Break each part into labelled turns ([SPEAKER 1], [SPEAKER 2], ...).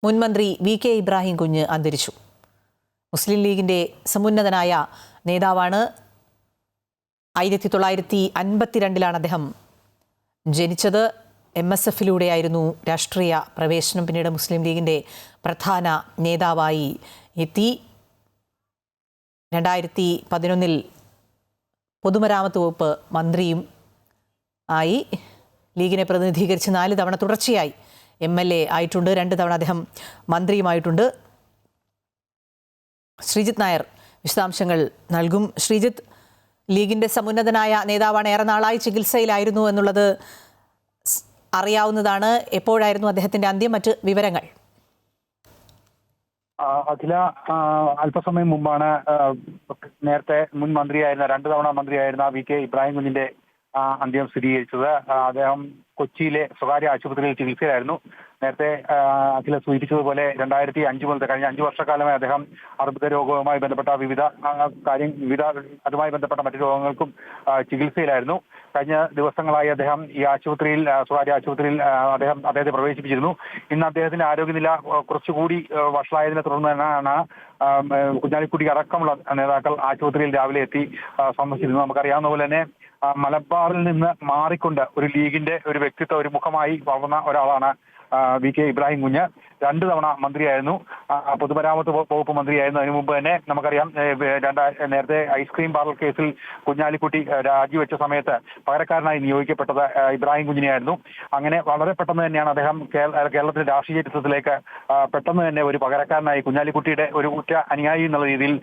[SPEAKER 1] മുൻമന്ത്രി VK ഇബ്രാഹിം കുഞ്ഞ് അന്തരിച്ചു. മുസ്ലിം ലീഗിന്റെ സമുന്നതനായ നേതാവാണ്. 1952 അദ്ദേഹം ജനിച്ചത്. MSFിലൂടെയായിരുന്നു രാഷ്ട്രീയ പ്രവേശനം. പിന്നീട് മുസ്ലിം ലീഗിന്റെ പ്രധാന നേതാവായി എത്തി. 2011 പൊതുമരാമത്ത് വകുപ്പ് മന്ത്രിയും ആയി. ലീഗിനെ പ്രതിനിധീകരിച്ച് 4 തവണ തുടർച്ചയായി MLA ആയിട്ടുണ്ട്. 2 തവണ അദ്ദേഹം മന്ത്രിയുമായിട്ടുണ്ട്. ശ്രീജിത്ത് നായർ വിശദാംശങ്ങൾ നൽകും. ശ്രീജിത്ത്, ലീഗിന്റെ സമുന്നതനായ നേതാവാണ്. ഏറെ നാളായി ചികിത്സയിലായിരുന്നു എന്നുള്ളത് അറിയാവുന്നതാണ്. എപ്പോഴായിരുന്നു അദ്ദേഹത്തിന്റെ അന്ത്യം? മറ്റ് വിവരങ്ങൾ?
[SPEAKER 2] അഖില, അല്പസമയം മുമ്പാണ് നേരത്തെ മുൻ മന്ത്രിയായിരുന്ന 2 തവണ മന്ത്രിയായിരുന്ന VK ഇബ്രാഹിം കുഞ്ഞിന്റെ അന്ത്യം സ്ഥിരീകരിച്ചത്. അദ്ദേഹം കൊച്ചിയിലെ സ്വകാര്യ ആശുപത്രിയിൽ ചികിത്സയിലായിരുന്നു. നേരത്തെ അഖില സൂചിപ്പിച്ചതുപോലെ 2005 മുതൽ കഴിഞ്ഞ 5 വർഷക്കാലമായി അദ്ദേഹം അർബുദ രോഗവുമായി ബന്ധപ്പെട്ട അതുമായി ബന്ധപ്പെട്ട മറ്റു രോഗങ്ങൾക്കും ചികിത്സയിലായിരുന്നു. കഴിഞ്ഞ ദിവസങ്ങളായി അദ്ദേഹം ഈ ആശുപത്രിയിൽ, സ്വകാര്യ ആശുപത്രിയിൽ അദ്ദേഹത്തെ പ്രവേശിപ്പിച്ചിരുന്നു. ഇന്ന് അദ്ദേഹത്തിന്റെ ആരോഗ്യനില കുറച്ചുകൂടി വഷളായതിനെ തുടർന്നാണ് കുഞ്ഞാലിക്കുട്ടി അടക്കമുള്ള നേതാക്കൾ ആശുപത്രിയിൽ രാവിലെ എത്തി സന്ദർശിച്ചിരുന്നു. നമുക്കറിയാവുന്ന പോലെ തന്നെ മലബാറിൽ നിന്ന് മാറിക്കൊണ്ട് ഒരു ലീഗിന്റെ ഒരു വ്യക്തിത്വ, ഒരു മുഖമായി വളർന്ന ഒരാളാണ് VK ഇബ്രാഹിം കുഞ്ഞ്. 2 തവണ മന്ത്രിയായിരുന്നു. പൊതുമരാമത്ത് വകുപ്പ് മന്ത്രിയായിരുന്നു. അതിനു മുമ്പ് തന്നെ നമുക്കറിയാം, നേരത്തെ ഐസ്ക്രീം പാർലർ കേസിൽ കുഞ്ഞാലിക്കുട്ടി രാജിവെച്ച സമയത്ത് പകരക്കാരനായി നിയോഗിക്കപ്പെട്ടത് ഇബ്രാഹിം കുഞ്ഞിനെയായിരുന്നു. അങ്ങനെ വളരെ പെട്ടെന്ന് തന്നെയാണ് അദ്ദേഹം കേരളത്തിലെ രാഷ്ട്രീയ ചരിത്രത്തിലേക്ക് പെട്ടെന്ന് തന്നെ ഒരു പകരക്കാരനായി കുഞ്ഞാലിക്കുട്ടിയുടെ ഒരു ഉറ്റ അനുയായി എന്നുള്ള രീതിയിൽ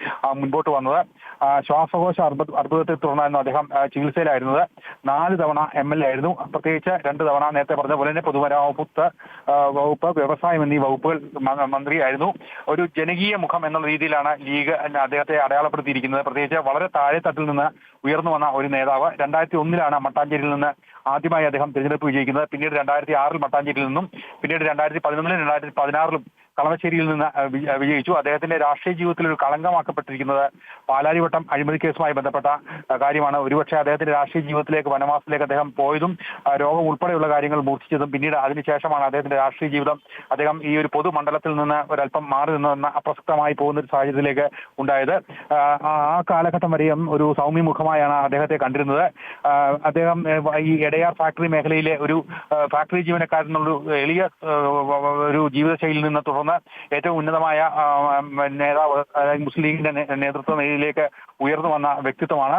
[SPEAKER 2] മുൻപോട്ട് വന്നത്. ശ്വാസകോശ അർബുദത്തെ തുടർന്നായിരുന്നു അദ്ദേഹം ചികിത്സയിലായിരുന്നത്. 4 തവണ MLA ആയിരുന്നു. പ്രത്യേകിച്ച് 2 തവണ നേരത്തെ പറഞ്ഞ പോലെ തന്നെ പൊതുമരാമത്ത് വകുപ്പ്, വ്യവസായം എന്നീ വകുപ്പുകൾ മന്ത്രിയായിരുന്നു. ഒരു ജനകീയ മുഖം എന്നുള്ള രീതിയിലാണ് ലീഗ് അദ്ദേഹത്തെ അടയാളപ്പെടുത്തിയിരിക്കുന്നത്. പ്രത്യേകിച്ച് വളരെ താഴെത്തട്ടിൽ നിന്ന് ഉയർന്നു വന്ന ഒരു നേതാവ്. 2001 മട്ടാഞ്ചേരിയിൽ നിന്ന് ആദ്യമായി അദ്ദേഹം തിരഞ്ഞെടുപ്പ് വിജയിക്കുന്നത്. പിന്നീട് 2006 മട്ടാഞ്ചേരിയിൽ നിന്നും, പിന്നീട് 2011 2016 കളമശ്ശേരിയിൽ നിന്ന് വിജയിച്ചു. അദ്ദേഹത്തിന്റെ രാഷ്ട്രീയ ജീവിതത്തിൽ ഒരു കളങ്കമാക്കപ്പെട്ടിരിക്കുന്നത് പാലാരിവട്ടം അഴിമതി കേസുമായി ബന്ധപ്പെട്ട കാര്യമാണ്. ഒരുപക്ഷെ അദ്ദേഹത്തിന്റെ രാഷ്ട്രീയ ജീവിതത്തിലേക്ക്, വനവാസത്തിലേക്ക് അദ്ദേഹം പോയതും രോഗം ഉൾപ്പെടെയുള്ള കാര്യങ്ങൾ മൂർച്ഛിച്ചതും പിന്നീട് അതിനുശേഷമാണ് അദ്ദേഹത്തിന്റെ രാഷ്ട്രീയ ജീവിതം, അദ്ദേഹം ഈ ഒരു പൊതുമണ്ഡലത്തിൽ നിന്ന് ഒരല്പം മാറി നിന്ന അപ്രസക്തമായി പോകുന്ന ഒരു സാഹചര്യത്തിലേക്ക് ഉണ്ടായത്. ആ കാലഘട്ടം വരെയും ഒരു സൗമ്യമുഖമായാണ് അദ്ദേഹത്തെ കണ്ടിരുന്നത്. അദ്ദേഹം ഈ എടയാർ ഫാക്ടറി മേഖലയിലെ ഒരു ഫാക്ടറി ജീവനക്കാരെന്നുള്ള എളിയ ഒരു ജീവിതശൈലിയിൽ നിന്ന് തുടർന്ന് ഏറ്റവും ഉന്നതമായ നേതാവ്, മുസ്ലിം ലീഗിന്റെ നേതൃത്വ നിലയിലേക്ക് ഉയർന്നു വന്ന വ്യക്തിത്വമാണ്.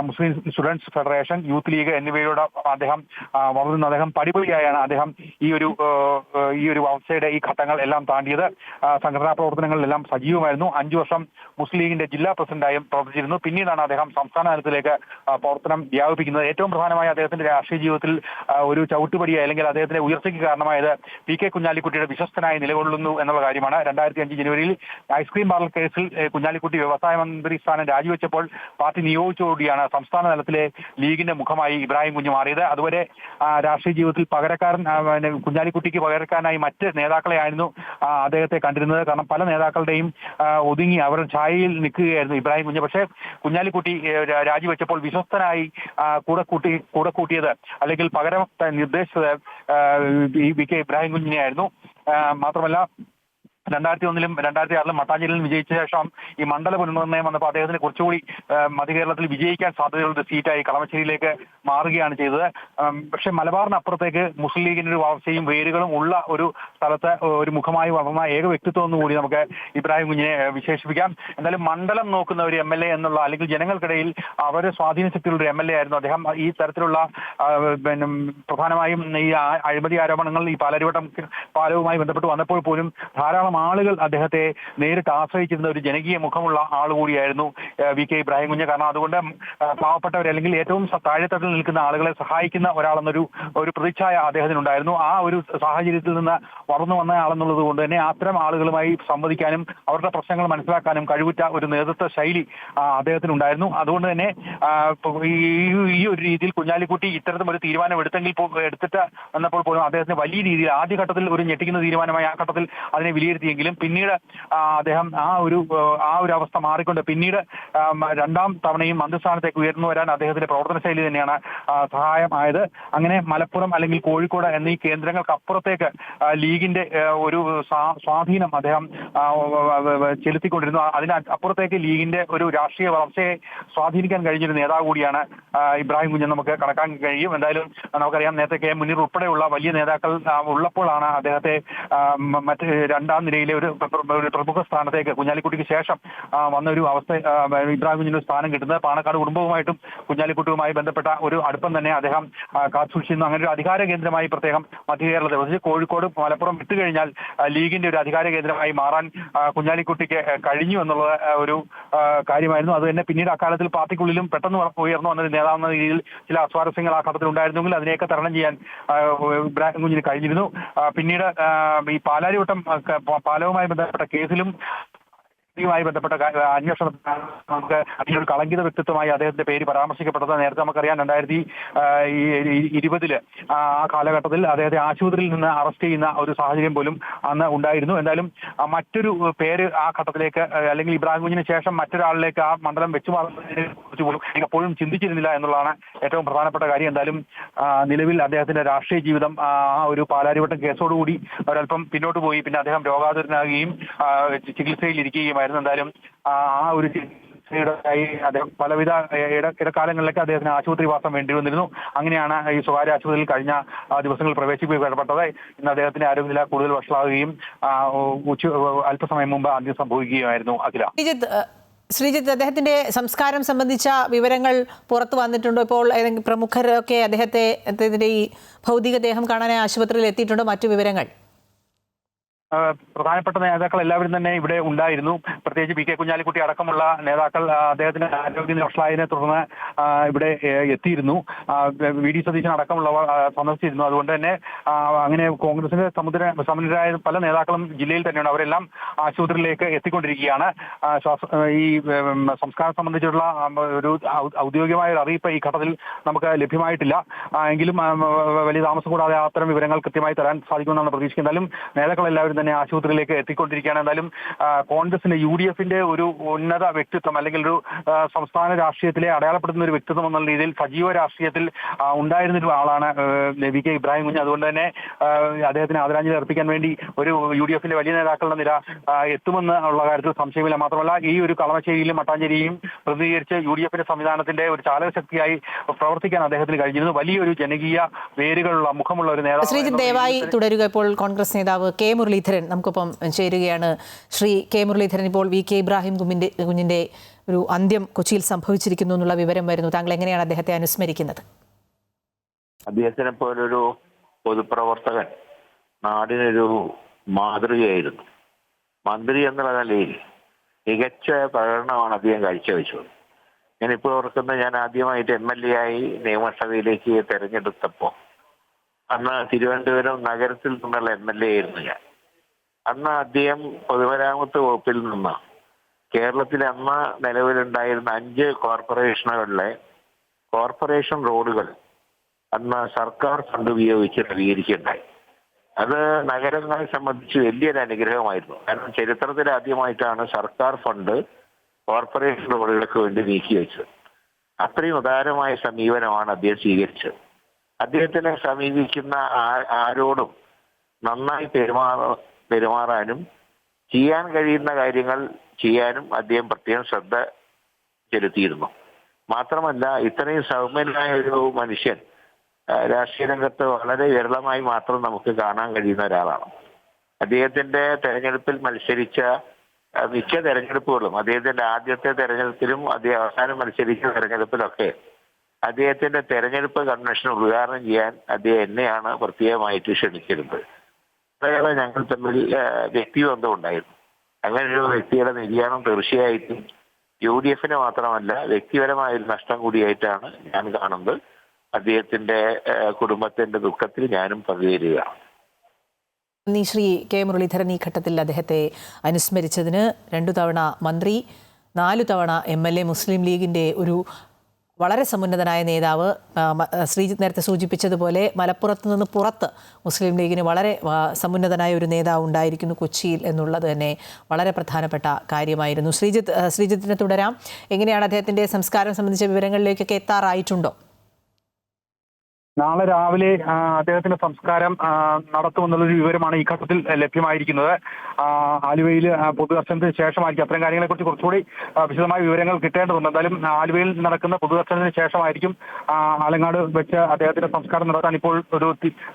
[SPEAKER 2] മുസ്ലിം സ്റ്റുഡൻസ് ഫെഡറേഷൻ, യൂത്ത് ലീഗ് എന്നിവയോട് അദ്ദേഹം വളർന്ന അദ്ദേഹം പടിപടിയായാണ് അദ്ദേഹം ഈ ഒരു അവസ്ഥയുടെ ഈ ഘട്ടങ്ങൾ എല്ലാം താണ്ടിയത്. സംഘടനാ പ്രവർത്തനങ്ങളിലെല്ലാം സജീവമായിരുന്നു. 5 വർഷം മുസ്ലിം ലീഗിന്റെ ജില്ലാ പ്രസിഡന്റായും പ്രവർത്തിച്ചിരുന്നു. പിന്നീടാണ് അദ്ദേഹം സംസ്ഥാന തലത്തിലേക്ക് പ്രവർത്തനം വ്യാപിപ്പിക്കുന്നത്. ഏറ്റവും പ്രധാനമായി അദ്ദേഹത്തിന്റെ രാഷ്ട്രീയ ജീവിതത്തിൽ ഒരു ചവിട്ടുപടിയായി, അല്ലെങ്കിൽ അദ്ദേഹത്തിന്റെ ഉയർച്ചയ്ക്ക് കാരണമായത് VK കുഞ്ഞാലിക്കുട്ടിയുടെ വിശ്വസ്തനായി നിലകൊള്ളുന്നു എന്നുള്ള കാര്യമാണ്. 2005 ജനുവരിയിൽ ഐസ്ക്രീം പാർലർ കേസിൽ കുഞ്ഞാലിക്കുട്ടി വ്യവസായ മന്ത്രി സ്ഥാനം രാജിവെച്ചപ്പോൾ പാർട്ടി നിയോഗിച്ചതോടെയാണ് സംസ്ഥാന തലത്തിലെ ലീഗിന്റെ മുഖമായി ഇബ്രാഹിം കുഞ്ഞ് മാറിയത്. അതുവരെ രാഷ്ട്രീയ ജീവിതത്തിൽ കുഞ്ഞാലിക്കുട്ടിക്ക് പകരക്കാരനായി മറ്റ് നേതാക്കളെയായിരുന്നു അദ്ദേഹത്തെ കണ്ടിരുന്നത്. കാരണം പല നേതാക്കളുടെയും ഒതുങ്ങി അവരുടെ ഛായയിൽ നിൽക്കുകയായിരുന്നു ഇബ്രാഹിം കുഞ്ഞ്. പക്ഷേ കുഞ്ഞാലിക്കുട്ടി രാജിവെച്ചപ്പോൾ വിശ്വസ്തനായി കൂടെ കൂട്ടിയത്, അല്ലെങ്കിൽ പകരം നിർദ്ദേശിച്ചത് VK ഇബ്രാഹിം കുഞ്ഞിനെയായിരുന്നു. മാത്രമല്ല 2001 2006 മട്ടാഞ്ചേരിയിലും വിജയിച്ച ശേഷം ഈ മണ്ഡല പുനർനിർണ്ണയം വന്നപ്പോൾ അദ്ദേഹത്തിന് കുറച്ചുകൂടി മധ്യകേരളത്തിൽ വിജയിക്കാൻ സാധ്യതയുള്ള സീറ്റായി കളമശ്ശേരിയിലേക്ക് മാറുകയാണ് ചെയ്തത്. പക്ഷെ മലബാറിനപ്പുറത്തേക്ക് മുസ്ലിം ലീഗിന്റെ ഒരു വളർച്ചയും വേരുകളും ഉള്ള ഒരു സ്ഥലത്ത് ഒരു മുഖമായി വളർന്ന ഏക വ്യക്തിത്വം എന്നുകൂടി നമുക്ക് ഇബ്രാഹിം കുഞ്ഞിനെ വിശേഷിപ്പിക്കാം. എന്തായാലും മണ്ഡലം നോക്കുന്ന ഒരു MLA എന്നുള്ള, അല്ലെങ്കിൽ ജനങ്ങൾക്കിടയിൽ അവരുടെ സ്വാധീന ശക്തിയുള്ള ഒരു MLA ആയിരുന്നു അദ്ദേഹം. ഈ തരത്തിലുള്ള പ്രധാനമായും ഈ അഴിമതി ആരോപണങ്ങൾ ഈ പാലാരിവട്ടം പാലവുമായി ബന്ധപ്പെട്ട് വന്നപ്പോൾ പോലും ധാരാളം ആളുകൾ അദ്ദേഹത്തെ നേരിട്ട് ആശ്രയിച്ചിരുന്ന ഒരു ജനകീയ മുഖമുള്ള ആൾ കൂടിയായിരുന്നു VK ഇബ്രാഹിം കുഞ്ഞ്. കാരണം അതുകൊണ്ട് പാവപ്പെട്ടവരെ, അല്ലെങ്കിൽ ഏറ്റവും താഴെത്തട്ടിൽ നിൽക്കുന്ന ആളുകളെ സഹായിക്കുന്ന ഒരാളെന്നൊരു പ്രതിച്ഛായ അദ്ദേഹത്തിനുണ്ടായിരുന്നു. ആ ഒരു സാഹചര്യത്തിൽ നിന്ന് വളർന്നു വന്ന ആളെന്നുള്ളത് കൊണ്ട് തന്നെ അത്തരം ആളുകളുമായി സംവദിക്കാനും അവരുടെ പ്രശ്നങ്ങൾ മനസ്സിലാക്കാനും കഴിവുറ്റ ഒരു നേതൃത്വ ശൈലി അദ്ദേഹത്തിനുണ്ടായിരുന്നു. അതുകൊണ്ട് തന്നെ ഈ ഒരു രീതിയിൽ കുഞ്ഞാലിക്കുട്ടി ഇത്തരത്തിലും ഒരു തീരുമാനം എടുത്തിട്ട് വന്നപ്പോൾ പോലും അദ്ദേഹത്തിന് വലിയ രീതിയിൽ ആദ്യഘട്ടത്തിൽ ഒരു ഞെട്ടിക്കുന്ന തീരുമാനമായി ആ ഘട്ടത്തിൽ അതിനെ വിലയിരുത്തി എത്തിയെങ്കിലും പിന്നീട് അദ്ദേഹം ആ ഒരു അവസ്ഥ മാറിക്കൊണ്ട് പിന്നീട് രണ്ടാം തവണയും മന്ത്രിസ്ഥാനത്തേക്ക് ഉയർന്നു വരാൻ അദ്ദേഹത്തിന്റെ പ്രവർത്തന ശൈലി തന്നെയാണ് സഹായമായത്. അങ്ങനെ മലപ്പുറം അല്ലെങ്കിൽ കോഴിക്കോട് എന്നീ കേന്ദ്രങ്ങൾക്ക് അപ്പുറത്തേക്ക് ലീഗിന്റെ ഒരു സ്വാധീനം അദ്ദേഹം ചെലുത്തിക്കൊണ്ടിരുന്നു. അപ്പുറത്തേക്ക് ലീഗിന്റെ ഒരു രാഷ്ട്രീയ വളർച്ചയെ സ്വാധീനിക്കാൻ കഴിഞ്ഞൊരു നേതാവ് കൂടിയാണ് ഇബ്രാഹിം കുഞ്ഞ് നമുക്ക് കണക്കാൻ കഴിയും. എന്തായാലും നമുക്കറിയാം, നേരത്തെ കെ മുനീർ ഉൾപ്പെടെയുള്ള വലിയ നേതാക്കൾ ഉള്ളപ്പോഴാണ് അദ്ദേഹത്തെ മറ്റ് രണ്ടാം നിരയിലെ ഒരു പ്രമുഖ സ്ഥാനത്തേക്ക് കുഞ്ഞാലിക്കുട്ടിക്ക് ശേഷം വന്ന ഒരു അവസ്ഥ ഇബ്രാഹിം കുഞ്ഞിന് സ്ഥാനം കിട്ടുന്നത്. പാണക്കാട് കുടുംബവുമായിട്ടും കുഞ്ഞാലിക്കുട്ടിയുമായി ബന്ധപ്പെട്ട ഒരു അടുപ്പം തന്നെ അദ്ദേഹം കാത്തുസൂക്ഷിക്കുന്നു. അങ്ങനെ ഒരു അധികാര കേന്ദ്രമായി പ്രത്യേകം മധ്യ കേരളത്തെ പ്രത്യേകിച്ച് കോഴിക്കോട് മലപ്പുറം വിട്ടുകഴിഞ്ഞാൽ ലീഗിന്റെ ഒരു അധികാര കേന്ദ്രമായി മാറാൻ കുഞ്ഞാലിക്കുട്ടിക്ക് കഴിഞ്ഞു എന്നുള്ളത് ഒരു കാര്യമായിരുന്നു. അത് തന്നെ പിന്നീട് അക്കാലത്തിൽ പാർട്ടിക്കുള്ളിലും പെട്ടെന്ന് ഉയർന്നു വന്ന നേതാവെന്ന രീതിയിൽ ചില അസ്വാരസ്യങ്ങൾ ആ ഘട്ടത്തിൽ ഉണ്ടായിരുന്നെങ്കിൽ അതിനെയൊക്കെ തരണം ചെയ്യാൻ ഇബ്രാഹിം കുഞ്ഞിന് കഴിഞ്ഞിരുന്നു. പിന്നീട് ഈ പാലാരിവട്ടം പാലവുമായി ബന്ധപ്പെട്ട കേസിലും ുമായി ബന്ധപ്പെട്ട അന്വേഷണത്തിൽ നമുക്ക് അതിനൊരു കളങ്കിത വ്യക്തിത്വമായി അദ്ദേഹത്തിന്റെ പേര് പരാമർശിക്കപ്പെട്ടത് നേരത്തെ നമുക്കറിയാം. 2020 ആ കാലഘട്ടത്തിൽ അദ്ദേഹത്തെ ആശുപത്രിയിൽ നിന്ന് അറസ്റ്റ് ചെയ്യുന്ന ഒരു സാഹചര്യം പോലും അന്ന് ഉണ്ടായിരുന്നു. എന്തായാലും മറ്റൊരു പേര് ആ ഘട്ടത്തിലേക്ക് അല്ലെങ്കിൽ ഇബ്രാഹിം കുഞ്ഞിന് ശേഷം മറ്റൊരാളിലേക്ക് ആ മണ്ഡലം വെച്ചു മാറുന്നതിനെ കുറിച്ച് പോലും എപ്പോഴും ചിന്തിച്ചിരുന്നില്ല എന്നുള്ളതാണ് ഏറ്റവും പ്രധാനപ്പെട്ട കാര്യം. എന്തായാലും നിലവിൽ അദ്ദേഹത്തിന്റെ രാഷ്ട്രീയ ജീവിതം ആ ഒരു പാലാരിവട്ടം കേസോടുകൂടി ഒരല്പം പിന്നോട്ട് പോയി. പിന്നെ അദ്ദേഹം രോഗാതുരനാകുകയും ചികിത്സയിലിരിക്കുകയുമായിരുന്നു. എന്തായാലും ആ ഒരു അദ്ദേഹം പലവിധ ഇടക്കാലങ്ങളിലേക്ക് അദ്ദേഹത്തിന് ആശുപത്രിവാസം വേണ്ടി വന്നിരുന്നു. അങ്ങനെയാണ് ഈ സ്വകാര്യ ആശുപത്രിയിൽ കഴിഞ്ഞ ദിവസങ്ങളിൽ പ്രവേശിപ്പിക്കപ്പെട്ടത്. ഇന്ന് അദ്ദേഹത്തിന്റെ ആരോഗ്യനില കൂടുതൽ വഷളാകുകയും അല്പസമയം മുമ്പ് അന്ത്യം സംഭവിക്കുകയായിരുന്നു. അഖില,
[SPEAKER 1] ശ്രീജിത്ത്, അദ്ദേഹത്തിന്റെ സംസ്കാരം സംബന്ധിച്ച വിവരങ്ങൾ പുറത്തു വന്നിട്ടുണ്ടോ? ഇപ്പോൾ പ്രമുഖരൊക്കെ അദ്ദേഹത്തിന്റെ ഈ ഭൗതികദേഹം കാണാനായി ആശുപത്രിയിൽ എത്തിയിട്ടുണ്ടോ? മറ്റു വിവരങ്ങൾ?
[SPEAKER 2] പ്രധാനപ്പെട്ട നേതാക്കൾ എല്ലാവരും തന്നെ ഇവിടെ ഉണ്ടായിരുന്നു. പ്രത്യേകിച്ച് പി കെ കുഞ്ഞാലിക്കുട്ടി അടക്കമുള്ള നേതാക്കൾ അദ്ദേഹത്തിന്റെ ആരോഗ്യം വഷളായതിനെ തുടർന്ന് ഇവിടെ എത്തിയിരുന്നു. വി ഡി സതീശൻ അടക്കമുള്ളവർ സന്ദർശിച്ചിരുന്നു. അതുകൊണ്ട് തന്നെ അങ്ങനെ കോൺഗ്രസിന്റെ സമുന്നതരായ പല നേതാക്കളും ജില്ലയിൽ തന്നെയാണ്. അവരെല്ലാം ആശുപത്രിയിലേക്ക് എത്തിക്കൊണ്ടിരിക്കുകയാണ്. ഈ സംസ്കാരം സംബന്ധിച്ചുള്ള ഒരു ഔദ്യോഗികമായ ഒരു അറിയിപ്പ് ഈ ഘട്ടത്തിൽ നമുക്ക് ലഭ്യമായിട്ടില്ല. എങ്കിലും വലിയ താമസം കൂടാതെ അത്തരം വിവരങ്ങൾ കൃത്യമായി തരാൻ സാധിക്കുമെന്നാണ് പ്രതീക്ഷിക്കുന്നത്. എന്തായാലും നേതാക്കളെല്ലാവരും തന്നെ ആശുപത്രിയിലേക്ക് എത്തിക്കൊണ്ടിരിക്കുകയാണ്. എന്തായാലും കോൺഗ്രസിന്റെ UDFന്റെ ഒരു ഉന്നത വ്യക്തിത്വം അല്ലെങ്കിൽ ഒരു സംസ്ഥാന രാഷ്ട്രീയത്തിലെ അടയാളപ്പെടുത്തുന്ന ഒരു വ്യക്തിത്വം എന്നുള്ള രീതിയിൽ സജീവ രാഷ്ട്രീയത്തിൽ ഉണ്ടായിരുന്ന ഒരു ആളാണ് വി കെ ഇബ്രാഹിം കുഞ്ഞ്. അതുകൊണ്ട് തന്നെ അദ്ദേഹത്തിന് ആദരാഞ്ജലി അർപ്പിക്കാൻ വേണ്ടി ഒരു UDFന്റെ വലിയ നേതാക്കളുടെ നിര എത്തുമെന്ന് ഉള്ള കാര്യത്തിൽ സംശയമില്ല. മാത്രമല്ല ഈ ഒരു കളമശ്ശേരിയിലും മട്ടാഞ്ചേരിയും പ്രതിനിധീകരിച്ച് UDFന്റെ സംവിധാനത്തിന്റെ ഒരു ചാലകശക്തിയായി പ്രവർത്തിക്കാൻ അദ്ദേഹത്തിന് കഴിഞ്ഞിരുന്നു. വലിയൊരു ജനകീയ വേരുകളുള്ള മുഖമുള്ള ഒരു നേതാവ്.
[SPEAKER 1] ശ്രീജിത്ത്, ദയവായി തുടരുക. ഇപ്പോൾ കോൺഗ്രസ് നേതാവ് കെ മുരളീധരൻ നമുക്കൊപ്പം ചേരുകയാണ്. ശ്രീ കെ മുരളീധരൻ, ഇപ്പോൾ വി കെ ഇബ്രാഹിം കുഞ്ഞിന്റെ ഒരു അന്ത്യം കൊച്ചിയിൽ സംഭവിച്ചിരിക്കുന്നു എന്നുള്ള വിവരം വരുന്നു. താങ്കൾ എങ്ങനെയാണ് അദ്ദേഹത്തെ അനുസ്മരിക്കുന്നത്?
[SPEAKER 3] അദ്ദേഹത്തിനെ പോലൊരു പൊതുപ്രവർത്തകൻ നാടിനൊരു മാതൃകയായിരുന്നു. മന്ത്രി എന്നുള്ള നിലയിൽ മികച്ച പ്രകടനമാണ് അദ്ദേഹം കാഴ്ചവെച്ചത്. ഞാനിപ്പോൾ ഓർക്കുന്നത്, ഞാൻ ആദ്യമായിട്ട് MLA ആയി നിയമസഭയിലേക്ക് തെരഞ്ഞെടുത്തപ്പോൾ അന്ന് തിരുവനന്തപുരം നഗരത്തിൽ നിന്നുള്ള MLA ആയിരുന്നു ഞാൻ. അന്ന് അദ്ദേഹം പൊതുമരാമത്ത് വകുപ്പിൽ നിന്ന് കേരളത്തിലെ അന്ന് നിലവിലുണ്ടായിരുന്ന 5 കോർപ്പറേഷനുകളിലെ കോർപ്പറേഷൻ റോഡുകൾ അന്ന് സർക്കാർ ഫണ്ട് ഉപയോഗിച്ച് നവീകരിക്കുകയുണ്ടായി. അത് നഗരങ്ങളെ സംബന്ധിച്ച് വലിയൊരു അനുഗ്രഹമായിരുന്നു. കാരണം ചരിത്രത്തിൽ ആദ്യമായിട്ടാണ് സർക്കാർ ഫണ്ട് കോർപ്പറേഷൻ റോഡുകൾക്ക് വേണ്ടി നീക്കിവെച്ചത്. അത്രയും ഉദാരമായ സമീപനമാണ് അദ്ദേഹം സ്വീകരിച്ചത്. അദ്ദേഹത്തിനെ സമീപിക്കുന്ന ആരോടും നന്നായി പെരുമാറാനും ചെയ്യാൻ കഴിയുന്ന കാര്യങ്ങൾ ചെയ്യാനും അദ്ദേഹം പ്രത്യേകം ശ്രദ്ധ ചെലുത്തിയിരുന്നു. മാത്രമല്ല, ഇത്രയും സൗമ്യനായ ഒരു മനുഷ്യൻ രാഷ്ട്രീയ രംഗത്ത് വളരെ വിരളമായി മാത്രം നമുക്ക് കാണാൻ കഴിയുന്ന ഒരാളാണ്. അദ്ദേഹത്തിന്റെ തെരഞ്ഞെടുപ്പിൽ മത്സരിച്ച മിക്ക തെരഞ്ഞെടുപ്പുകളും, അദ്ദേഹത്തിന്റെ ആദ്യത്തെ തെരഞ്ഞെടുപ്പിലും അദ്ദേഹം അവസാനം മത്സരിച്ച തെരഞ്ഞെടുപ്പിലൊക്കെ അദ്ദേഹത്തിന്റെ തെരഞ്ഞെടുപ്പ് കൺവെൻഷൻ ഉദ്ഘാടനം ചെയ്യാൻ അദ്ദേഹം എന്നെയാണ് പ്രത്യേകമായിട്ട് ക്ഷണിച്ചിരുന്നത്. അതായത് ഞങ്ങൾ തമ്മിൽ വ്യക്തിബന്ധം ഉണ്ടായിരുന്നു. അങ്ങനെ ഒരു വ്യക്തിയുടെ നിര്യാണം തീർച്ചയായിട്ടും UDFന് മാത്രമല്ല വ്യക്തിപരമായൊരു നഷ്ടം കൂടിയായിട്ടാണ് ഞാൻ കാണുന്നത്. അദ്ദേഹത്തിന്റെ കുടുംബത്തിന്റെ ദുഃഖത്തിൽ ഞാനും പങ്കുചേരുകയാണ്.
[SPEAKER 1] ശ്രീ കെ മുരളീധരൻ, ഈ ഘട്ടത്തിൽ അദ്ദേഹത്തെ അനുസ്മരിച്ചതിന് 2 തവണ മന്ത്രി, 4 തവണ MLA, മുസ്ലിം ലീഗിന്റെ ഒരു വളരെ സമുന്നതനായ നേതാവ്. ശ്രീജിത്ത് നേരത്തെ സൂചിപ്പിച്ചതുപോലെ മലപ്പുറത്ത് നിന്ന് പുറത്ത് മുസ്ലിം ലീഗിന് വളരെ സമുന്നതനായ ഒരു നേതാവ് ഉണ്ടായിരിക്കുന്നു കൊച്ചിയിൽ എന്നുള്ളത് തന്നെ വളരെ പ്രധാനപ്പെട്ട കാര്യമായിരുന്നു. ശ്രീജിത്തിനെ തുടരാം. എങ്ങനെയാണ് അദ്ദേഹത്തിൻ്റെ സംസ്കാരം സംബന്ധിച്ച വിവരങ്ങളിലേക്കൊക്കെ എത്താറായിട്ടുണ്ടോ?
[SPEAKER 2] നാളെ രാവിലെ അദ്ദേഹത്തിന്റെ സംസ്കാരം നടത്തുമെന്നുള്ളൊരു വിവരമാണ് ഈ ഘട്ടത്തിൽ ലഭ്യമായിരിക്കുന്നത്. ആലുവയിൽ പൊതുദർശനത്തിന് ശേഷമായിരിക്കും അത്തരം കാര്യങ്ങളെക്കുറിച്ച് കുറച്ചുകൂടി വിശദമായ വിവരങ്ങൾ കിട്ടേണ്ടതുണ്ട്. എന്തായാലും ആലുവയിൽ നടക്കുന്ന പൊതുദർശനത്തിന് ശേഷമായിരിക്കും ആലങ്ങാട് വെച്ച് അദ്ദേഹത്തിന്റെ സംസ്കാരം നടത്താൻ ഇപ്പോൾ ഒരു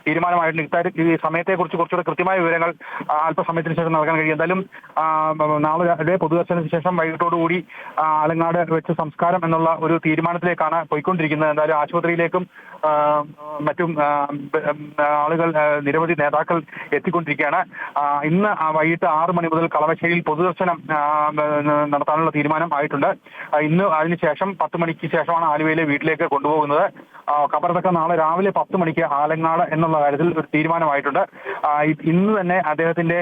[SPEAKER 2] തീരുമാനമായിട്ടുണ്ട്. ഇക്കാര്യം ഈ സമയത്തെക്കുറിച്ച് കുറച്ചുകൂടി കൃത്യമായ വിവരങ്ങൾ അല്പസമയത്തിന് ശേഷം നൽകാൻ കഴിയും. എന്തായാലും നാളെ പൊതുദർശനത്തിന് ശേഷം വൈകിട്ടോടുകൂടി ആലങ്ങാട് വെച്ച് സംസ്കാരം എന്നുള്ള ഒരു തീരുമാനത്തിലേക്കാണ് പോയിക്കൊണ്ടിരിക്കുന്നത്. എന്തായാലും ആശുപത്രിയിലേക്കും മറ്റും ആളുകൾ, നിരവധി നേതാക്കൾ എത്തിക്കൊണ്ടിരിക്കുകയാണ്. ഇന്ന് വൈകിട്ട് 6 മണി മുതൽ കളമശ്ശേരിയിൽ പൊതുദർശനം നടത്താനുള്ള തീരുമാനം ആയിട്ടുണ്ട്. ഇന്ന് അതിനുശേഷം 10 മണിക്ക് ശേഷമാണ് ആലുവയിലെ വീട്ടിലേക്ക് കൊണ്ടുപോകുന്നത്. ഖബറടക്കം നാളെ രാവിലെ 10 മണിക്ക് ആലങ്ങാട് എന്നുള്ള കാര്യത്തിൽ ഒരു തീരുമാനമായിട്ടുണ്ട്. ഇന്ന് തന്നെ അദ്ദേഹത്തിന്റെ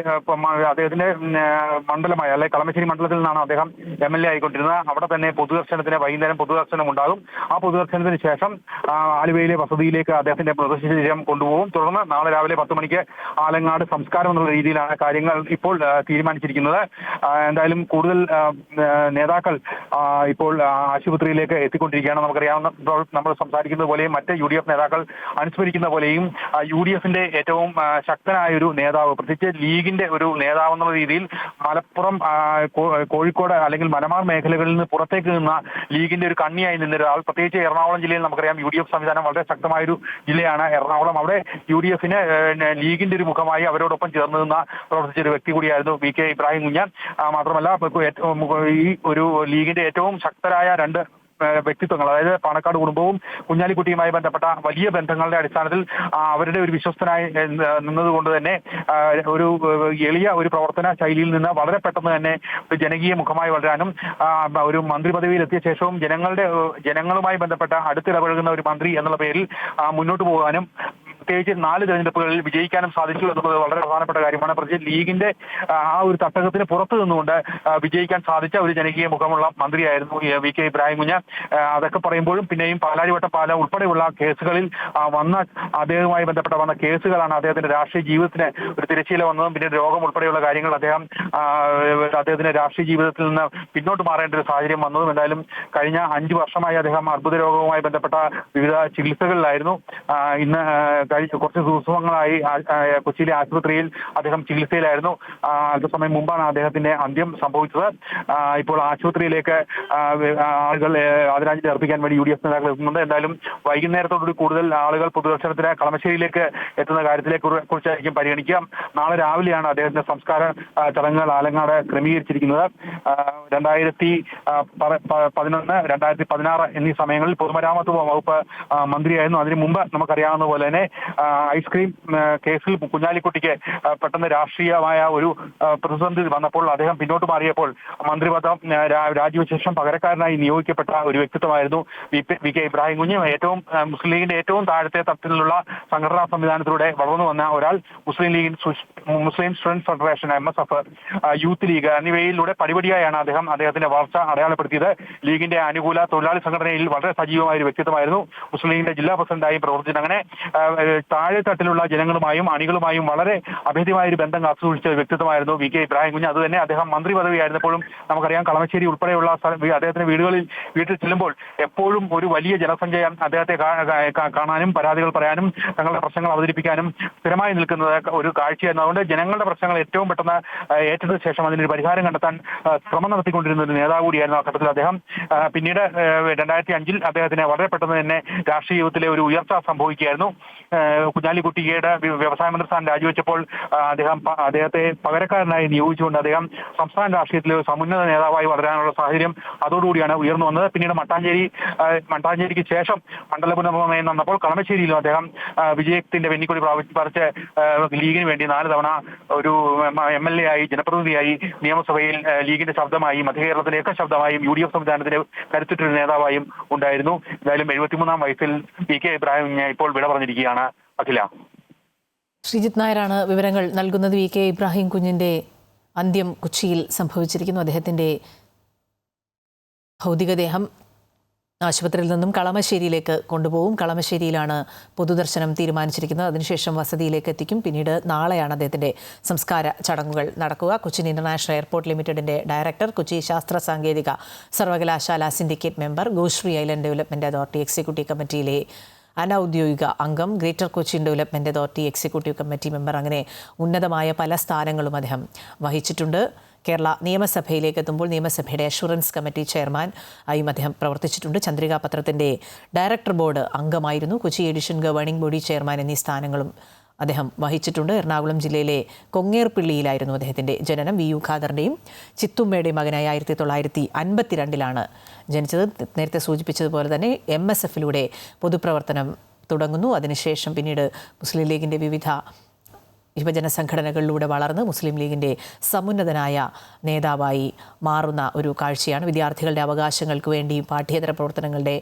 [SPEAKER 2] മണ്ഡലമായ അല്ലെ കളമശ്ശേരി മണ്ഡലത്തിൽ നിന്നാണ് അദ്ദേഹം MLA ആയിക്കൊണ്ടിരുന്നത്. അവിടെ തന്നെ വൈകുന്നേരം പൊതുദർശനം ഉണ്ടാകും. ആ പൊതുദർശനത്തിന് ശേഷം ആലുവയിലെ വസതിയിലേക്ക് അദ്ദേഹത്തിന്റെ മൃതശരീരം കൊണ്ടുപോകും. തുടർന്ന് നാളെ രാവിലെ 10 മണിക്ക് ആലങ്ങാട് സംസ്കാരം എന്നുള്ള രീതിയിലാണ് കാര്യങ്ങൾ ഇപ്പോൾ തീരുമാനിച്ചിരിക്കുന്നത്. എന്തായാലും കൂടുതൽ നേതാക്കൾ ഇപ്പോൾ ആശുപത്രിയിലേക്ക് എത്തിക്കൊണ്ടിരിക്കുകയാണ്. നമുക്കറിയാവുന്ന, നമ്മൾ സംസാരിക്കുന്നത് പോലെയും മറ്റ് UDF നേതാക്കൾ അനുസ്മരിക്കുന്ന പോലെയും UDFന്റെ ഏറ്റവും ശക്തനായ ഒരു നേതാവ്, പ്രത്യേകിച്ച് ലീഗിന്റെ ഒരു നേതാവ് എന്നുള്ള രീതിയിൽ മലപ്പുറം, കോഴിക്കോട് അല്ലെങ്കിൽ മലബാർ മേഖലകളിൽ നിന്ന് പുറത്തേക്ക് നിന്ന ലീഗിന്റെ ഒരു കണ്ണിയായി നിന്നൊരാൾ, പ്രത്യേകിച്ച് എറണാകുളം ജില്ലയിൽ നമുക്കറിയാം UDF സംവിധാനം വളരെ ശക്തമായൊരു ജില്ലയാണ് എറണാകുളം. അവിടെ UDFന് ലീഗിന്റെ ഒരു മുഖമായി അവരോടൊപ്പം ചേർന്ന് നിന്ന് പ്രവർത്തിച്ച ഒരു വ്യക്തി കൂടിയായിരുന്നു VK ഇബ്രാഹിം കുഞ്ഞ്. മാത്രമല്ല ഈ ഒരു ലീഗിന്റെ ഏറ്റവും ശക്തരായ 2 വ്യക്തിത്വങ്ങൾ, അതായത് പാണക്കാട് കുടുംബവും കുഞ്ഞാലിക്കുട്ടിയുമായി ബന്ധപ്പെട്ട വലിയ ബന്ധങ്ങളുടെ അടിസ്ഥാനത്തിൽ അവരുടെ ഒരു വിശ്വസ്തനായി നിന്നതുകൊണ്ട് തന്നെ ഒരു എളിയ ഒരു പ്രവർത്തന ശൈലിയിൽ നിന്ന് വളരെ പെട്ടെന്ന് തന്നെ ഒരു ജനകീയ മുഖമായി വളരാനും ഒരു മന്ത്രി പദവിയിൽ എത്തിയ ശേഷവും ജനങ്ങളുമായി ബന്ധപ്പെട്ട അടുത്തിടപഴകുന്ന ഒരു മന്ത്രി എന്നുള്ള പേരിൽ മുന്നോട്ട് പോകാനും പ്രത്യേകിച്ച് 4 തെരഞ്ഞെടുപ്പുകളിൽ വിജയിക്കാനും സാധിച്ചു എന്നുള്ളത് വളരെ പ്രധാനപ്പെട്ട കാര്യമാണ്. പ്രത്യേകിച്ച് ലീഗിന്റെ ആ ഒരു തട്ടകത്തിന് പുറത്തു നിന്നുകൊണ്ട് വിജയിക്കാൻ സാധിച്ച ഒരു ജനകീയ മുഖമുള്ള മന്ത്രിയായിരുന്നു VK ഇബ്രാഹിം കുഞ്ഞ്. അതൊക്കെ പറയുമ്പോഴും പിന്നെയും പാലാരിവട്ടം പാല ഉൾപ്പെടെയുള്ള കേസുകളിൽ അദ്ദേഹവുമായി ബന്ധപ്പെട്ട വന്ന കേസുകളാണ് അദ്ദേഹത്തിന്റെ രാഷ്ട്രീയ ജീവിതത്തിന് ഒരു തിരശ്ശീല വന്നതും പിന്നെ രോഗം ഉൾപ്പെടെയുള്ള കാര്യങ്ങൾ അദ്ദേഹത്തിന്റെ രാഷ്ട്രീയ ജീവിതത്തിൽ നിന്ന് പിന്നോട്ട് മാറേണ്ട ഒരു സാഹചര്യം വന്നതും. എന്തായാലും കഴിഞ്ഞ 5 വർഷമായി അദ്ദേഹം അർബുദ രോഗവുമായി ബന്ധപ്പെട്ട വിവിധ ചികിത്സകളിലായിരുന്നു. ഇന്ന് കുറച്ച് ദിവസങ്ങളായി കൊച്ചിയിലെ ആശുപത്രിയിൽ അദ്ദേഹം ചികിത്സയിലായിരുന്നു. അല്പസമയം മുമ്പാണ് അദ്ദേഹത്തിന്റെ അന്ത്യം സംഭവിച്ചത്. ഇപ്പോൾ ആശുപത്രിയിലേക്ക് ആളുകൾ ആദരാഞ്ജലി അർപ്പിക്കാൻ വേണ്ടി UDF നേതാക്കൾ എത്തുന്നുണ്ട്. എന്തായാലും വൈകുന്നേരത്തോടുകൂടി കൂടുതൽ ആളുകൾ പൊതുദർശനത്തിന് കളമശ്ശേരിയിലേക്ക് എത്തുന്ന കാര്യത്തിലെ കുറിച്ചായിരിക്കും പരിഗണിക്കുക. നാളെ രാവിലെയാണ് അദ്ദേഹത്തിന്റെ സംസ്കാര ചടങ്ങുകൾ ആലങ്ങാട് ക്രമീകരിച്ചിരിക്കുന്നത്. 2011, 2016 എന്നീ സമയങ്ങളിൽ പൊതുമരാമത്ത് വകുപ്പ് മന്ത്രിയായിരുന്നു. അതിനു മുമ്പ് നമുക്കറിയാവുന്ന പോലെ തന്നെ ഐസ്ക്രീം കേസിൽ കുഞ്ഞാലിക്കുട്ടിക്ക് പെട്ടെന്ന് രാഷ്ട്രീയമായ ഒരു പ്രതിസന്ധി വന്നപ്പോൾ അദ്ദേഹം പിന്നോട്ട് മാറിയപ്പോൾ മന്ത്രിപദം രാജിവെച്ച ശേഷം പകരക്കാരനായി നിയോഗിക്കപ്പെട്ട ഒരു വ്യക്തിത്വമായിരുന്നു VK ഇബ്രാഹിം കുഞ്ഞ്. മുസ്ലിം ലീഗിന്റെ ഏറ്റവും താഴത്തെ തരത്തിലുള്ള സംഘടനാ സംവിധാനത്തിലൂടെ വളർന്നു വന്ന ഒരാൾ. Muslim Student Federation, MSF, Youth League എന്നിവയിലൂടെ പടിപടിയായാണ് അദ്ദേഹത്തിന്റെ വളർച്ച അടയാളപ്പെടുത്തിയത്. ലീഗിന്റെ അനുകൂല തൊഴിലാളി സംഘടനയിൽ വളരെ സജീവമായ ഒരു വ്യക്തിത്വമായിരുന്നു. മുസ്ലിം ലീഗിന്റെ ജില്ലാ പ്രസിഡന്റായി പ്രവർത്തിച്ചത്. അങ്ങനെ താഴെത്തട്ടിലുള്ള ജനങ്ങളുമായും അണികളുമായും വളരെ അഭേദ്യമായ ഒരു ബന്ധം കാത്തുസൂക്ഷിച്ച വ്യക്തിത്വമായിരുന്നു VK ഇബ്രാഹിം കുഞ്ഞ്. അതുതന്നെ അദ്ദേഹം മന്ത്രി പദവിയായിരുന്നപ്പോഴും നമുക്കറിയാം കളമശ്ശേരി ഉൾപ്പെടെയുള്ള അദ്ദേഹത്തിന്റെ വീട്ടിൽ ചെല്ലുമ്പോൾ എപ്പോഴും ഒരു വലിയ ജനസഞ്ചയം അദ്ദേഹത്തെ കാണാനും പരാതികൾ പറയാനും തങ്ങളുടെ പ്രശ്നങ്ങൾ അവതരിപ്പിക്കാനും സ്ഥിരമായി നിൽക്കുന്നത് ഒരു കാഴ്ചയായിരുന്നു. അതുകൊണ്ട് ജനങ്ങളുടെ പ്രശ്നങ്ങൾ ഏറ്റവും പെട്ടെന്ന് ഏറ്റെടുത്ത ശേഷം അതിനൊരു പരിഹാരം കണ്ടെത്താൻ ശ്രമം നടത്തിക്കൊണ്ടിരുന്ന ഒരു നേതാവ് കൂടിയായിരുന്നു ആ ഘട്ടത്തിൽ അദ്ദേഹം. പിന്നീട് 2005 അദ്ദേഹത്തിന് വളരെ പെട്ടെന്ന് തന്നെ രാഷ്ട്രീയ ജീവിതത്തിലെ ഒരു ഉയർച്ച സംഭവിക്കുകയായിരുന്നു. കുഞ്ഞാലിക്കുട്ടിയുടെ വ്യവസായ മന്ത്രി സ്ഥാനം രാജിവെച്ചപ്പോൾ അദ്ദേഹത്തെ പകരക്കാരനായി നിയോഗിച്ചുകൊണ്ട് അദ്ദേഹം സംസ്ഥാന രാഷ്ട്രീയത്തിലെ ഒരു സമുന്നത നേതാവായി വളരാനുള്ള സാഹചര്യം അതോടുകൂടിയാണ് ഉയർന്നു വന്നത്. പിന്നീട് മട്ടാഞ്ചേരിക്ക് ശേഷം മണ്ഡല പുനർനിർണയം നടന്നപ്പോൾ കളമശ്ശേരിയിലും അദ്ദേഹം വിജയത്തിന്റെ വെന്നിക്കൊടി പറിച്ച് ലീഗിന് വേണ്ടി 4 തവണ ഒരു MLA ആയി, ജനപ്രതിനിധിയായി, നിയമസഭയിൽ ലീഗിന്റെ ശബ്ദമായും മധ്യകേരളത്തിലെയൊക്കെ ശബ്ദമായും UDF സംവിധാനത്തിന്റെ കരുത്തുറ്റൊരു നേതാവായും ഉണ്ടായിരുന്നു. എന്തായാലും 73-ാം വയസ്സിൽ VK ഇബ്രാഹിം ഇപ്പോൾ വിട പറഞ്ഞിരിക്കുകയാണ്. അഖില.
[SPEAKER 1] ശ്രീജിത്ത് നായരാണ് വിവരങ്ങൾ നൽകുന്നത്. VK ഇബ്രാഹിം കുഞ്ഞിന്റെ അന്ത്യം കൊച്ചിയിൽ സംഭവിച്ചിരിക്കുന്നു. അദ്ദേഹത്തിന്റെ ഭൗതികദേഹം ആശുപത്രിയിൽ നിന്നും കളമശ്ശേരിയിലേക്ക് കൊണ്ടുപോകും. കളമശ്ശേരിയിലാണ് പൊതുദർശനം തീരുമാനിച്ചിരിക്കുന്നത്. അതിനുശേഷം വസതിയിലേക്ക് എത്തിക്കും. പിന്നീട് നാളെയാണ് അദ്ദേഹത്തിൻ്റെ സംസ്കാര ചടങ്ങുകൾ നടക്കുക. കൊച്ചിൻ ഇന്റർനാഷണൽ എയർപോർട്ട് ലിമിറ്റഡിൻ്റെ ഡയറക്ടർ, കൊച്ചി ശാസ്ത്ര സാങ്കേതിക സർവകലാശാല syndicate member, Goshree Island Development Authority Executive കമ്മിറ്റിയിലെ അനൌദ്യോഗിക അംഗം, Greater Cochin Development Authority Executive Committee member, അങ്ങനെ ഉന്നതമായ പല സ്ഥാനങ്ങളും അദ്ദേഹം വഹിച്ചിട്ടുണ്ട്. കേരള നിയമസഭയിലേക്ക് എത്തുമ്പോൾ നിയമസഭയുടെ അഷുറൻസ് കമ്മിറ്റി ചെയർമാൻ ആയും അദ്ദേഹം പ്രവർത്തിച്ചിട്ടുണ്ട്. ചന്ദ്രിക പത്രത്തിൻ്റെ ഡയറക്ടർ ബോർഡ് അംഗമായിരുന്നു. Kochi edition governing body chairman എന്നീ സ്ഥാനങ്ങളും അദ്ദേഹം വഹിച്ചിട്ടുണ്ട്. എറണാകുളം ജില്ലയിലെ കൊങ്ങേർപ്പിള്ളിയിലായിരുന്നു അദ്ദേഹത്തിൻ്റെ ജനനം. വി യു ഖാദറിൻ്റെയും ചിത്തുമ്മയുടെയും മകനായി 1952 ജനിച്ചത്. നേരത്തെ സൂചിപ്പിച്ചതുപോലെ തന്നെ MSFലൂടെ പൊതുപ്രവർത്തനം തുടങ്ങുന്നു. അതിനുശേഷം പിന്നീട് മുസ്ലിം ലീഗിൻ്റെ വിവിധ യുവജന സംഘടനകളിലൂടെ വളർന്ന് മുസ്ലിം ലീഗിൻ്റെ സമുന്നതനായ നേതാവായി മാറുന്ന ഒരു കാഴ്ചയാണ്. വിദ്യാർത്ഥികളുടെ അവകാശങ്ങൾക്ക് വേണ്ടിയും പാഠ്യേതര പ്രവർത്തനങ്ങളുടെ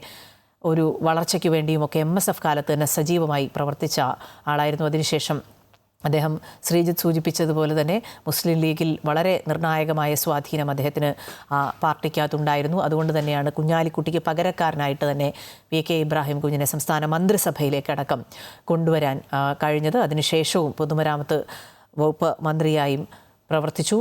[SPEAKER 1] ഒരു വളർച്ചയ്ക്ക് വേണ്ടിയുമൊക്കെ MSF കാലത്ത് തന്നെ സജീവമായി പ്രവർത്തിച്ച ആളായിരുന്നു. അതിനുശേഷം അദ്ദേഹം ശ്രീജിത്ത് സൂചിപ്പിച്ചതുപോലെ തന്നെ മുസ്ലിം ലീഗിൽ വളരെ നിർണായകമായ സ്വാധീനം അദ്ദേഹത്തിന് പാർട്ടിക്കകത്തുണ്ടായിരുന്നു. അതുകൊണ്ട് തന്നെയാണ് കുഞ്ഞാലിക്കുട്ടിക്ക് പകരക്കാരനായിട്ട് തന്നെ VK ഇബ്രാഹിം കുഞ്ഞിനെ സംസ്ഥാന മന്ത്രിസഭയിലേക്ക് അടക്കം കൊണ്ടുവരാൻ കഴിഞ്ഞത്. അതിനുശേഷവും പൊതുമരാമത്ത് വകുപ്പ് മന്ത്രിയായും പ്രവർത്തിച്ചു.